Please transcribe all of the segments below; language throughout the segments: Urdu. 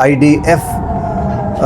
IDF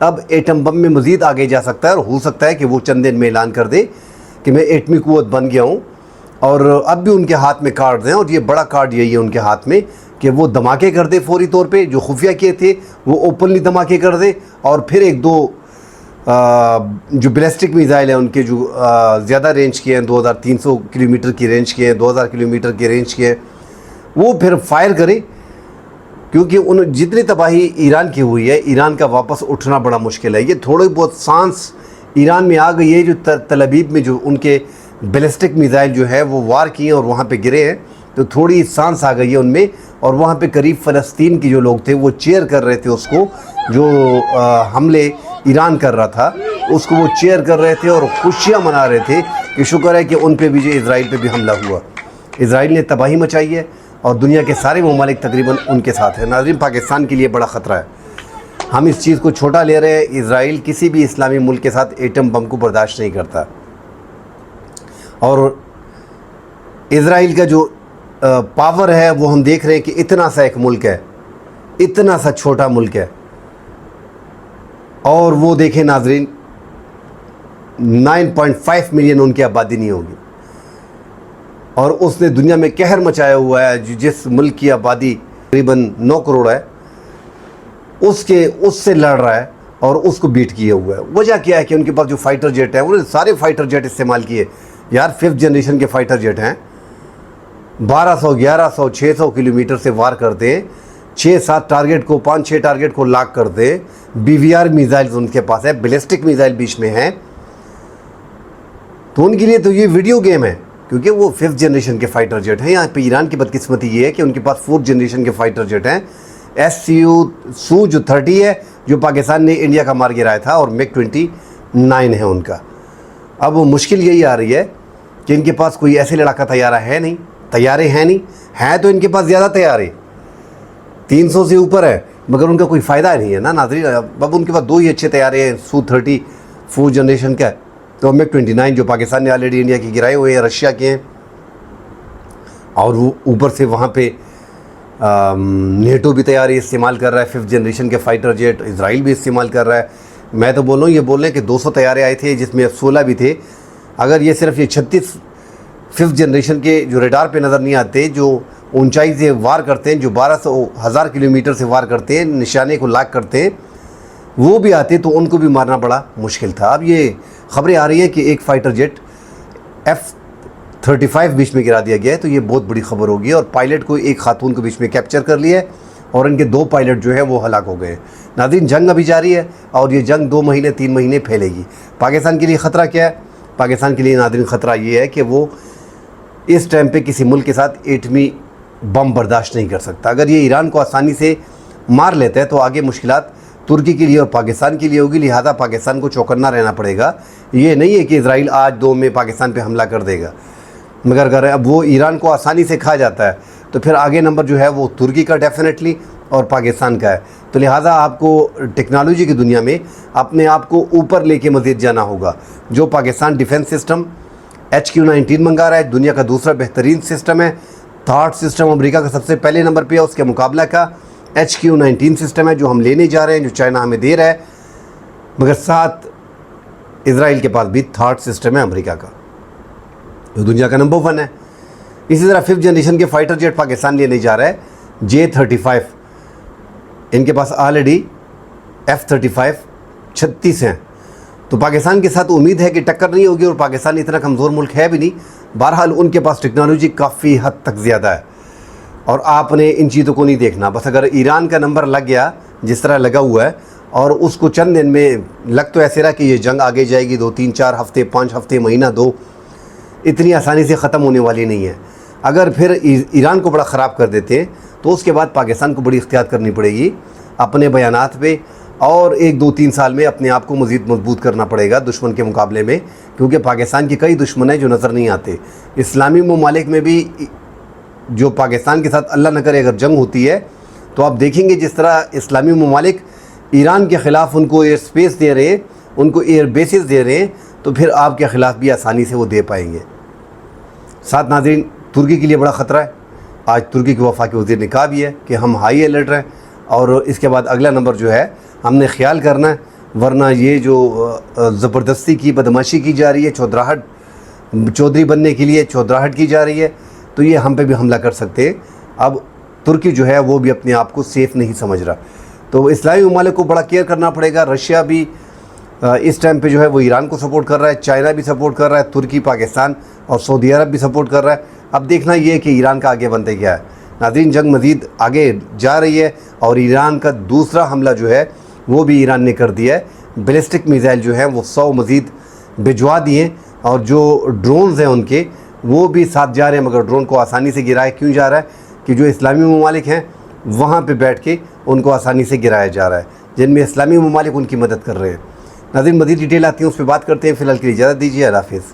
اب ایٹم بم میں مزید آگے جا سکتا ہے، اور ہو سکتا ہے کہ وہ چند دن میں اعلان کر دے کہ میں ایٹمی قوت بن گیا ہوں، اور اب بھی ان کے ہاتھ میں کارڈ ہیں، اور یہ بڑا کارڈ یہی ہے ان کے ہاتھ میں کہ وہ دھماکے کر دے فوری طور پہ، جو خفیہ کیے تھے وہ اوپنلی دھماکے کر دے، اور پھر ایک دو جو بیلسٹک میزائل ہیں ان کے جو زیادہ رینج کے ہیں، 2300 کلومیٹر کی رینج کے ہیں، 2000 کلومیٹر کی رینج کے ہیں، وہ پھر فائر کرے، کیونکہ جتنی تباہی ایران کی ہوئی ہے، ایران کا واپس اٹھنا بڑا مشکل ہے۔ یہ تھوڑی بہت سانس ایران میں آ گئی ہے، جو تل ابیب میں جو ان کے بیلسٹک میزائل جو ہے وہ وار کیے اور وہاں پہ گرے ہیں، تو تھوڑی سانس آ گئی ہے ان میں، اور وہاں پہ قریب فلسطین کے جو لوگ تھے وہ چیئر کر رہے تھے اس کو، جو حملے ایران کر رہا تھا اس کو وہ چیئر کر رہے تھے اور خوشیاں منا رہے تھے کہ شکر ہے کہ ان پہ بھی جو اسرائیل پہ بھی حملہ ہوا۔ اسرائیل نے تباہی مچائی ہے اور دنیا کے سارے ممالک تقریباً ان کے ساتھ ہیں۔ ناظرین، پاکستان کے لیے بڑا خطرہ ہے، ہم اس چیز کو چھوٹا لے رہے ہیں۔ اسرائیل کسی بھی اسلامی ملک کے ساتھ ایٹم بم کو برداشت نہیں کرتا، اور اسرائیل کا جو پاور ہے وہ ہم دیکھ رہے ہیں کہ اتنا سا ایک ملک ہے، اتنا سا چھوٹا ملک ہے، اور وہ دیکھیں ناظرین 9.5 ملین ان کی آبادی نہیں ہوگی، اور اس نے دنیا میں قہر مچایا ہوا ہے۔ جس ملک کی آبادی تقریباً 9 کروڑ ہے اس سے لڑ رہا ہے اور اس کو بیٹ کیا ہوا ہے۔ وجہ کیا ہے کہ ان کے پاس جو فائٹر جیٹ ہیں، انہوں نے سارے فائٹر جیٹ استعمال کیے یار، 5th جنریشن کے فائٹر جیٹ ہیں، 1200 1100 600 کلومیٹر سے وار کرتے ہیں، 6-7 ٹارگٹ کو 5-6 ٹارگٹ کو لاک کرتے ہیں۔ BVR میزائلز ان کے پاس ہے، بیلسٹک میزائل بیچ میں ہیں، تو ان کے لیے تو یہ ویڈیو گیم ہے، کیونکہ وہ 5th جنریشن کے فائٹر جیٹ ہیں۔ یہاں پہ ایران کی بدقسمتی یہ ہے کہ ان کے پاس 4th جنریشن کے فائٹر جیٹ ہیں، سو جو 30 ہے جو پاکستان نے انڈیا کا مار گرایا تھا، اور MiG 29 ہے ان کا۔ اب وہ مشکل یہی آ رہی ہے کہ ان کے پاس کوئی ایسے لڑاکا طیارے ہیں نہیں، ہیں تو ان کے پاس زیادہ طیارے 300 سے اوپر ہے، مگر ان کا کوئی فائدہ نہیں ہے نا ناظرین۔ اب ان کے پاس 2 ہی اچھے طیارے ہیں، سو 30 4th جنریشن کا، تو MiG 29 جو پاکستان نے آلریڈی انڈیا کی گرائے ہوئے ہیں، رشیا کے ہیں، اور وہ اوپر سے وہاں پہ نیٹو بھی طیارے استعمال کر رہا ہے، 5th جنریشن کے فائٹر جیٹ اسرائیل بھی استعمال کر رہا ہے۔ میں تو بول رہا ہوں، یہ بول رہے ہیں کہ 200 طیارے آئے تھے جس میں 16 بھی تھے، اگر یہ صرف یہ 36 5th جنریشن کے جو ریڈار پہ نظر نہیں آتے، جو اونچائی سے وار کرتے ہیں، جو 1200 کلومیٹر سے وار کرتے ہیں، نشانے کو لاک کرتے ہیں، وہ بھی آتے تو ان کو بھی مارنا بڑا مشکل تھا۔ اب یہ خبریں آ رہی ہیں کہ ایک فائٹر جیٹ F-35 بیچ میں گرا دیا گیا ہے، تو یہ بہت بڑی خبر ہوگی، اور پائلٹ کو ایک خاتون کو بیچ میں کیپچر کر لیا ہے، اور ان کے 2 پائلٹ جو ہیں وہ ہلاک ہو گئے ہیں۔ ناظرین، جنگ ابھی جاری ہے، اور یہ جنگ 2 مہینے 3 مہینے پھیلے گی۔ پاکستان کے لیے خطرہ کیا ہے؟ پاکستان کے لیے ناظرین خطرہ یہ ہے کہ وہ اس ٹائم پہ کسی ملک کے ساتھ ایٹمی بم برداشت نہیں کر سکتا۔ اگر یہ ایران کو آسانی سے مار لیتا ہے تو آگے مشکلات ترکی کے لیے اور پاکستان کے لیے ہوگی، لہٰذا پاکستان کو چوکنا رہنا پڑے گا۔ یہ نہیں ہے کہ اسرائیل آج 2 میں پاکستان پہ حملہ کر دے گا، مگر اگر اب وہ ایران کو آسانی سے کھا جاتا ہے تو پھر آگے نمبر جو ہے وہ ترکی کا ڈیفینیٹلی اور پاکستان کا ہے۔ تو لہٰذا آپ کو ٹیکنالوجی کی دنیا میں اپنے آپ کو اوپر لے کے مزید جانا ہوگا۔ جو پاکستان ڈیفنس سسٹم HQ-19 منگا رہا ہے، دنیا کا دوسرا بہترین سسٹم ہے، تھارڈ سسٹم امریکہ کا سب سے پہلے نمبر پہ ہے، اس کے مقابلہ کا HQ-19 سسٹم ہے جو ہم لینے جا رہے ہیں، جو چائنا ہمیں دے رہا ہے، مگر ساتھ اسرائیل کے پاس بھی تھارڈ سسٹم ہے امریکہ کا، جو دنیا کا نمبر 1 ہے۔ اسی طرح 5th جنریشن کے فائٹر جیٹ پاکستان لینے جا رہا ہے، J-35، ان کے پاس آلریڈی F-35 36 ہیں، تو پاکستان کے ساتھ امید ہے کہ ٹکر نہیں ہوگی، اور پاکستان اتنا کمزور ملک ہے بھی نہیں۔ بہرحال ان کے پاس ٹیکنالوجی کافی حد تک زیادہ ہے، اور آپ نے ان چیزوں کو نہیں دیکھنا۔ بس اگر ایران کا نمبر لگ گیا جس طرح لگا ہوا ہے، اور اس کو چند دن میں لگ تو ایسے رہا کہ یہ جنگ آگے جائے گی 2 3 4 ہفتے 5 ہفتے مہینہ 2، اتنی آسانی سے ختم ہونے والی نہیں ہے۔ اگر پھر ایران کو بڑا خراب کر دیتے ہیں تو اس کے بعد پاکستان کو بڑی احتیاط کرنی پڑے گی اپنے بیانات پہ، اور 1 2 3 سال میں اپنے آپ کو مزید مضبوط کرنا پڑے گا دشمن کے مقابلے میں، کیونکہ پاکستان کے کئی دشمن ہیں جو نظر نہیں آتے۔ اسلامی ممالک میں بھی جو پاکستان کے ساتھ اللہ نہ کرے اگر جنگ ہوتی ہے تو آپ دیکھیں گے جس طرح اسلامی ممالک ایران کے خلاف ان کو ایئر سپیس دے رہے ہیں، ان کو ایئر بیسز دے رہے ہیں، تو پھر آپ کے خلاف بھی آسانی سے وہ دے پائیں گے۔ ساتھ ناظرین، ترکی کے لیے بڑا خطرہ ہے۔ آج ترکی کے وفاقی وزیر نے کہا بھی ہے کہ ہم ہائی الرٹ ہیں، اور اس کے بعد اگلا نمبر جو ہے ہم نے خیال کرنا ہے ورنہ یہ جو زبردستی کی بدماشی کی جا رہی ہے، چودھری بننے کے لیے چودراہٹ کی جا رہی ہے، تو یہ ہم پہ بھی حملہ کر سکتے ہیں۔ اب ترکی جو ہے وہ بھی اپنے آپ کو سیف نہیں سمجھ رہا، تو اسلامی ممالک کو بڑا کیئر کرنا پڑے گا۔ رشیا بھی اس ٹائم پہ جو ہے وہ ایران کو سپورٹ کر رہا ہے، چائنا بھی سپورٹ کر رہا ہے، ترکی، پاکستان اور سعودی عرب بھی سپورٹ کر رہا ہے۔ اب دیکھنا یہ ہے کہ ایران کا آگے بنتے کیا ہے۔ ناظرین، جنگ مزید آگے جا رہی ہے اور ایران کا دوسرا حملہ جو ہے وہ بھی ایران نے کر دیا ہے۔ بیلسٹک میزائل جو ہیں وہ 100 مزید بھجوا دیے، اور جو ڈرونز ہیں ان کے وہ بھی ساتھ جا رہے ہیں، مگر ڈرون کو آسانی سے گرایا کیوں جا رہا ہے کہ جو اسلامی ممالک ہیں وہاں پہ بیٹھ کے ان کو آسانی سے گرایا جا رہا ہے، جن میں اسلامی ممالک ان کی مدد کر رہے ہیں۔ ناظرین، مزید ڈیٹیل آتی ہیں، اس پہ بات کرتے ہیں۔ فی الحال کے لیے اجازت دیجیے، اللہ حافظ۔